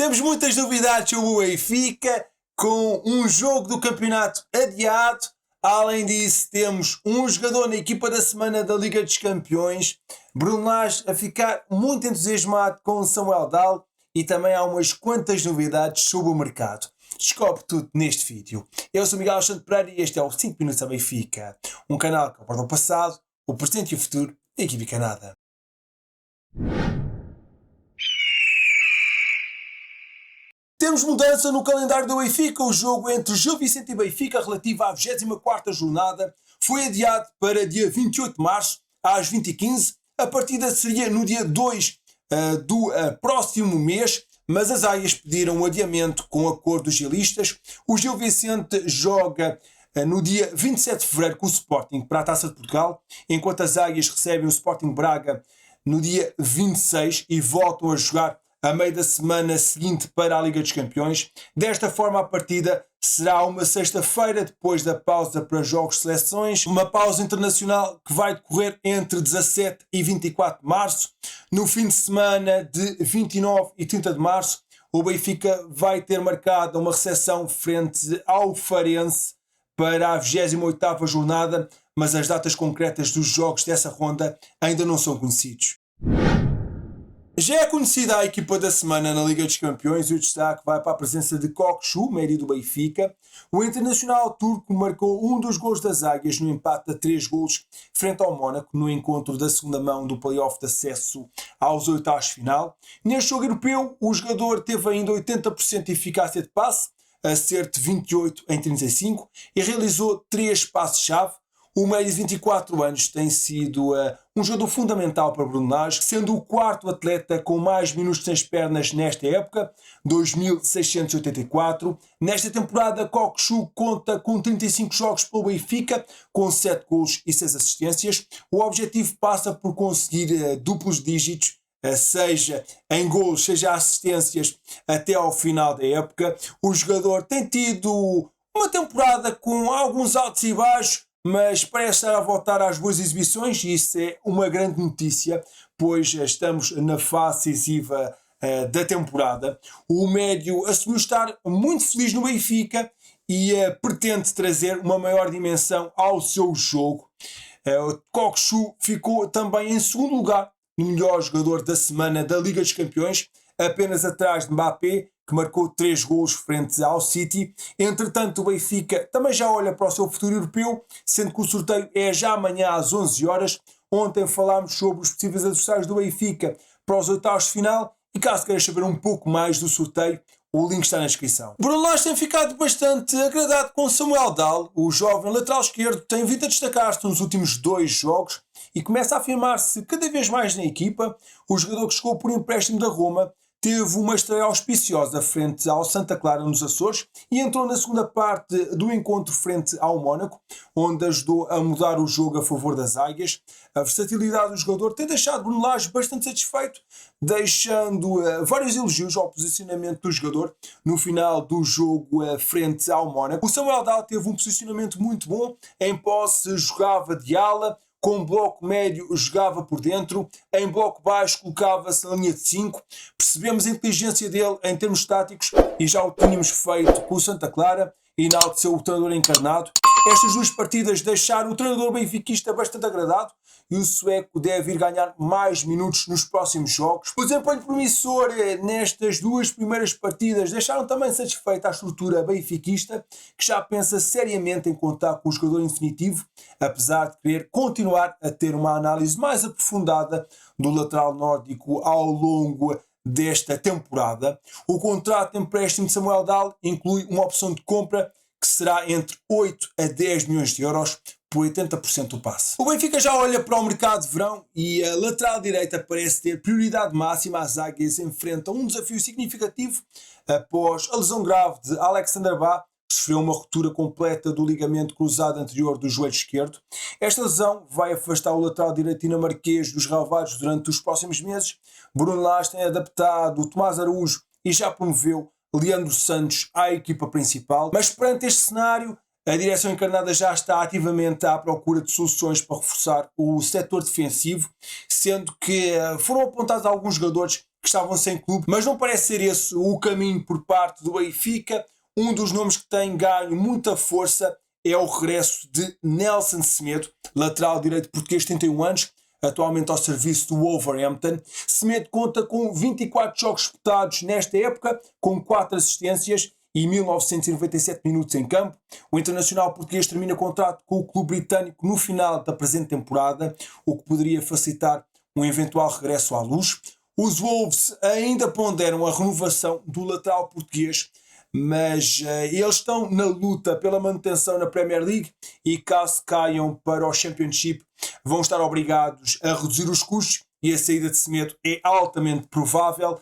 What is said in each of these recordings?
Temos muitas novidades sobre o Benfica, com um jogo do campeonato adiado. Além disso, temos um jogador na equipa da semana da Liga dos Campeões, Bruno Lage, a ficar muito entusiasmado com o Samuel Dal, e também há umas quantas novidades sobre o mercado. Descobre tudo neste vídeo. Eu sou Miguel Alexandre Pereira e este é o 5 Minutos a Benfica, um canal que aborda o passado, o presente e o futuro da equipe canada. Temos mudança no calendário do Benfica. O jogo entre Gil Vicente e Benfica, relativo à 24ª jornada, foi adiado para dia 28 de março, às 20h15. A partida seria no dia 2 do próximo mês, mas as águias pediram o adiamento com acordo dos gilistas. O Gil Vicente joga no dia 27 de fevereiro com o Sporting para a Taça de Portugal, enquanto as águias recebem o Sporting Braga no dia 26 e voltam a jogar a meio da semana seguinte para a Liga dos Campeões. Desta forma, a partida será uma sexta-feira, depois da pausa para jogos de seleções, uma pausa internacional que vai decorrer entre 17 e 24 de março. No fim de semana de 29 e 30 de março, o Benfica vai ter marcado uma recepção frente ao Farense para a 28ª jornada, mas as datas concretas dos jogos dessa ronda ainda não são conhecidos. Já é conhecida a equipa da semana na Liga dos Campeões e o destaque vai para a presença de Kokchu, médio do Benfica. O internacional turco marcou um dos gols das águias no empate a 3 golos frente ao Mónaco no encontro da segunda mão do play-off de acesso aos oitavos de final. Neste jogo europeu, o jogador teve ainda 80% de eficácia de passe, acerto de 28 em 35, e realizou 3 passes-chave. O médio de 24 anos tem sido um jogador fundamental para Bruno Lage, sendo o quarto atleta com mais minutos nas pernas nesta época, 2.684. Nesta temporada, Kokchu conta com 35 jogos pelo Benfica, com 7 golos e 6 assistências. O objetivo passa por conseguir duplos dígitos, seja em golos, seja assistências, até ao final da época. O jogador tem tido uma temporada com alguns altos e baixos, mas parece estar a voltar às boas exibições e isso é uma grande notícia, pois estamos na fase decisiva da temporada. O médio assumiu estar muito feliz no Benfica e pretende trazer uma maior dimensão ao seu jogo. Kokchu ficou também em segundo lugar no melhor jogador da semana da Liga dos Campeões, apenas atrás de Mbappé, que marcou 3 golos frente ao City. Entretanto, o Benfica também já olha para o seu futuro europeu, sendo que o sorteio é já amanhã às 11 horas. Ontem falámos sobre os possíveis adversários do Benfica para os oitavos de final, e caso queiras saber um pouco mais do sorteio, o link está na descrição. Bruno Lage tem ficado bastante agradado com Samuel Dal. O jovem lateral esquerdo tem vindo a destacar-se nos últimos 2 jogos e começa a afirmar-se cada vez mais na equipa. O jogador que chegou por empréstimo da Roma teve uma estreia auspiciosa frente ao Santa Clara nos Açores e entrou na segunda parte do encontro frente ao Mónaco, onde ajudou a mudar o jogo a favor das águias. A versatilidade do jogador tem deixado Bruno Lage bastante satisfeito, deixando vários elogios ao posicionamento do jogador no final do jogo frente ao Mónaco. O Samuel Dal teve um posicionamento muito bom, em posse jogava de ala, com bloco médio jogava por dentro, em bloco baixo colocava-se na linha de 5. Percebemos a inteligência dele em termos táticos e já o tínhamos feito com o Santa Clara e enalteceu o treinador encarnado. Estas 2 partidas deixaram o treinador benfiquista bastante agradado e o sueco deve ir ganhar mais minutos nos próximos jogos. O desempenho promissor nestas 2 primeiras partidas deixaram também satisfeita a estrutura benfiquista, que já pensa seriamente em contar com o jogador em definitivo, apesar de querer continuar a ter uma análise mais aprofundada do lateral nórdico ao longo desta temporada. O contrato de empréstimo de Samuel Dal inclui uma opção de compra que será entre 8 a 10 milhões de euros por 80% do passe. O Benfica já olha para o mercado de verão e a lateral direita parece ter prioridade máxima. As águias enfrentam um desafio significativo após a lesão grave de Alexander Bá, que sofreu uma ruptura completa do ligamento cruzado anterior do joelho esquerdo. Esta lesão vai afastar o lateral direito dinamarquês dos relevados durante os próximos meses. Bruno Lage tem adaptado o Tomás Araújo e já promoveu Leandro Santos à equipa principal, mas perante este cenário, a direção encarnada já está ativamente à procura de soluções para reforçar o setor defensivo, sendo que foram apontados alguns jogadores que estavam sem clube, mas não parece ser esse o caminho por parte do Benfica. Um dos nomes que tem ganho muita força é o regresso de Nelson Semedo, lateral direito português de 31 anos, atualmente ao serviço do Wolverhampton. Semedo conta com 24 jogos disputados nesta época, com 4 assistências e 1997 minutos em campo. O internacional português termina contrato com o clube britânico no final da presente temporada, o que poderia facilitar um eventual regresso à luz. Os Wolves ainda ponderam a renovação do lateral português, mas eles estão na luta pela manutenção na Premier League e caso caiam para o Championship vão estar obrigados a reduzir os custos e a saída de Semedo é altamente provável.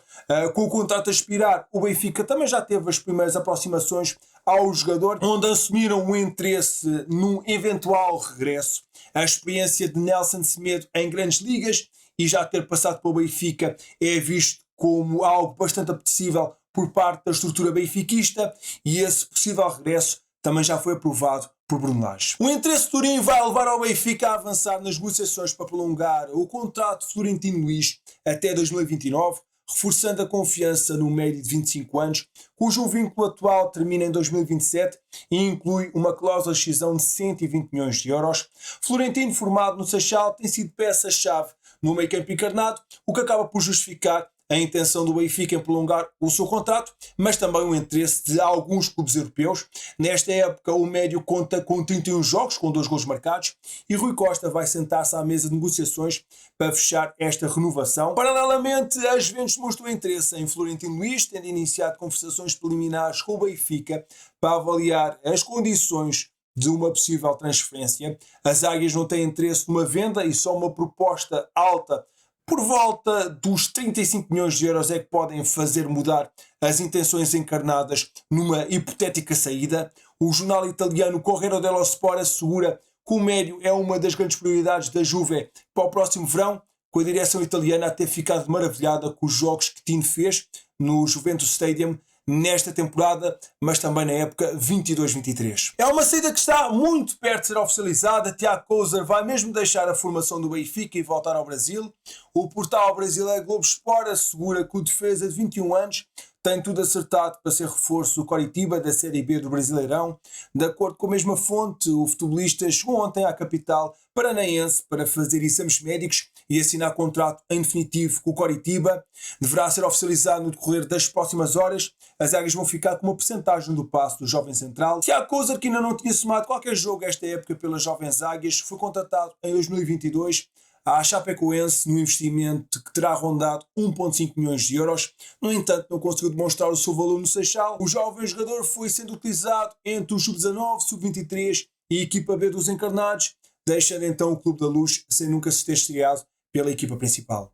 Com o contrato a expirar, o Benfica também já teve as primeiras aproximações ao jogador, onde assumiram o interesse num eventual regresso. A experiência de Nelson Semedo em grandes ligas e já ter passado pelo Benfica é visto como algo bastante apetecível por parte da estrutura benfiquista e esse possível regresso também já foi aprovado por Bruno Lage. O interesse de Turim vai levar ao Benfica a avançar nas negociações para prolongar o contrato de Florentino Luís até 2029, reforçando a confiança no médio de 25 anos, cujo vínculo atual termina em 2027 e inclui uma cláusula de rescisão de 120 milhões de euros. Florentino, formado no Seixal, tem sido peça-chave no meio-campo encarnado, o que acaba por justificar a intenção do Benfica em prolongar o seu contrato, mas também o interesse de alguns clubes europeus. Nesta época, o médio conta com 31 jogos, com 2 gols marcados, e Rui Costa vai sentar-se à mesa de negociações para fechar esta renovação. Paralelamente, a Juventus mostrou interesse em Florentino Luís, tendo iniciado conversações preliminares com o Benfica para avaliar as condições de uma possível transferência. As águias não têm interesse numa venda e só uma proposta alta por volta dos 35 milhões de euros é que podem fazer mudar as intenções encarnadas numa hipotética saída. O jornal italiano Corriere dello Sport assegura que o médio é uma das grandes prioridades da Juve para o próximo verão, com a direção italiana a ter ficado maravilhada com os jogos que Tino fez no Juventus Stadium nesta temporada, mas também na época 22-23. É uma saída que está muito perto de ser oficializada. Tiago Couser vai mesmo deixar a formação do Benfica e voltar ao Brasil. O portal brasileiro Globo Sport assegura que o defesa de 21 anos tem tudo acertado para ser reforço do Coritiba da Série B do Brasileirão. De acordo com a mesma fonte, o futebolista chegou ontem à capital paranaense para fazer exames médicos e assinar contrato em definitivo com o Coritiba. Deverá ser oficializado no decorrer das próximas horas. As águias vão ficar com uma percentagem do passe do jovem central. Tiago Couser, que ainda não tinha somado qualquer jogo esta época pelas jovens águias, foi contratado em 2022 à Chapecoense no investimento que terá rondado 1,5 milhões de euros. No entanto, não conseguiu demonstrar o seu valor no Seixal. O jovem jogador foi sendo utilizado entre o Sub-19, Sub-23 e a equipa B dos encarnados, deixando então o Clube da Luz sem nunca se ter estreado pela equipa principal.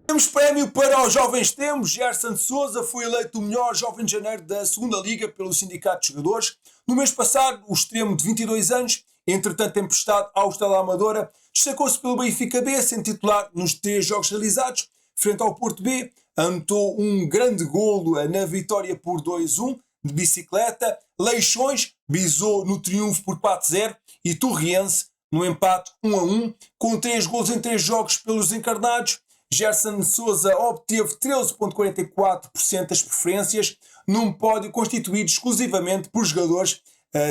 Temos prémio para os jovens tempos. Gerson Sousa foi eleito o melhor jovem de janeiro da 2ª Liga pelo Sindicato de Jogadores. No mês passado, o extremo de 22 anos, entretanto emprestado ao Estrela Amadora, destacou-se pelo Benfica B, sendo titular nos 3 jogos realizados. Frente ao Porto B, anotou um grande golo na vitória por 2-1 de bicicleta. Leixões bisou no triunfo por 4-0 e Torriense no empate 1-1. Com 3 golos em 3 jogos pelos encarnados, Gerson Sousa obteve 13,44% das preferências num pódio constituído exclusivamente por jogadores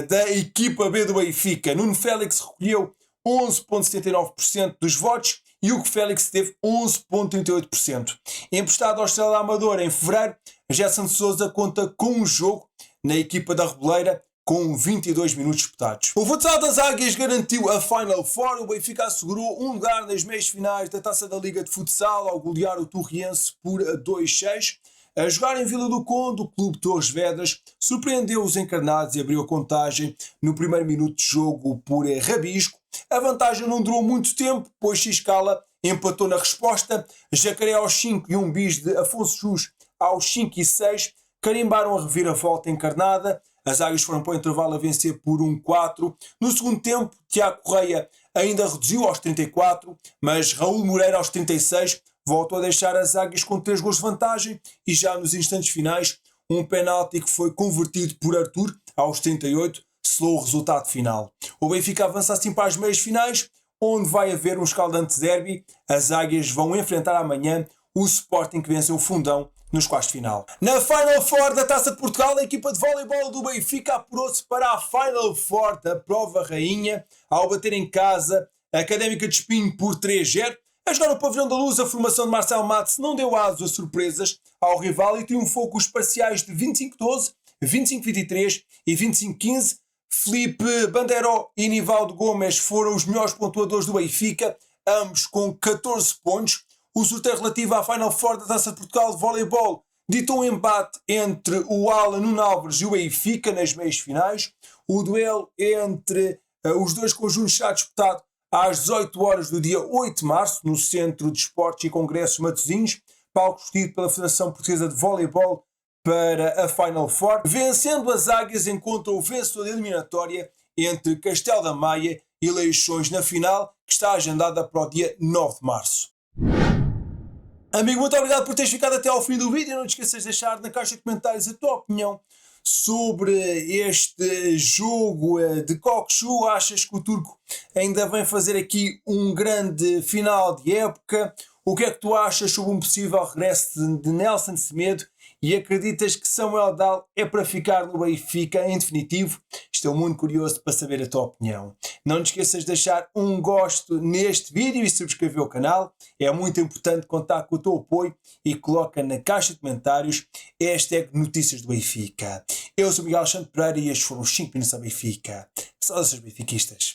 da equipa B do Benfica. Nuno Félix recolheu 11,79% dos votos e Hugo Félix teve 11,38%. Emprestado ao Estrela Amadora em fevereiro, Gerson Sousa conta com um jogo na equipa da Reboleira com 22 minutos disputados. O futsal das Águias garantiu a Final Four. O Benfica assegurou um lugar nas meias finais da Taça da Liga de Futsal ao golear o Torriense por 2-6. A jogar em Vila do Conde, o clube Torres Vedras surpreendeu os encarnados e abriu a contagem no primeiro minuto de jogo por rabisco. A vantagem não durou muito tempo, pois Xcala empatou na resposta. Jacaré aos 5 e um bis de Afonso Jus aos 5 e 6 carimbaram a reviravolta encarnada. As Águias foram para o intervalo a vencer por 1-4. No segundo tempo, Tiago Correia ainda reduziu aos 34, mas Raul Moreira aos 36 voltou a deixar as Águias com 3 gols de vantagem e já nos instantes finais, um penalti que foi convertido por Arthur aos 38 selou o resultado final. O Benfica avança assim para as meias finais, onde vai haver um escaldante derby. As Águias vão enfrentar amanhã o Sporting que venceu o Fundão nos quartos de final. Na Final Four da Taça de Portugal, a equipa de voleibol do Benfica apurou-se para a Final Four da Prova Rainha ao bater em casa a Académica de Espinho por 3-0. A jogar no Pavilhão da Luz, a formação de Marcelo Matos não deu aso a surpresas ao rival e triunfou com os parciais de 25-12, 25-23 e 25-15. Filipe Bandeiro e Nivaldo Gomes foram os melhores pontuadores do Benfica, ambos com 14 pontos. O sorteio relativo à Final Four da Taça de Portugal de voleibol ditou um embate entre o Ala Nuno Álvares e o Benfica nas meias finais. O duelo entre os dois conjuntos será disputado às 18 horas do dia 8 de março no Centro de Esportes e Congressos Matosinhos, palco escolhido pela Federação Portuguesa de Voleibol para a Final Four. Vencendo as Águias, encontra o vencedor da eliminatória entre Castelo da Maia e Leixões na final, que está agendada para o dia 9 de março. Amigo, muito obrigado por teres ficado até ao fim do vídeo. Não te esqueças de deixar na caixa de comentários a tua opinião sobre este jogo de Kokshu. Achas que o turco ainda vem fazer aqui um grande final de época? O que é que tu achas sobre um possível regresso de Nelson Semedo? E acreditas que Samuel Dal é para ficar no Benfica em definitivo? Estou muito curioso para saber a tua opinião. Não te esqueças de deixar um gosto neste vídeo e subscrever o canal. É muito importante contar com o teu apoio e coloca na caixa de comentários #notícias do Benfica. Eu sou Miguel Alexandre Pereira e estes foram os 5 minutos ao Benfica. Saudações benfiquistas.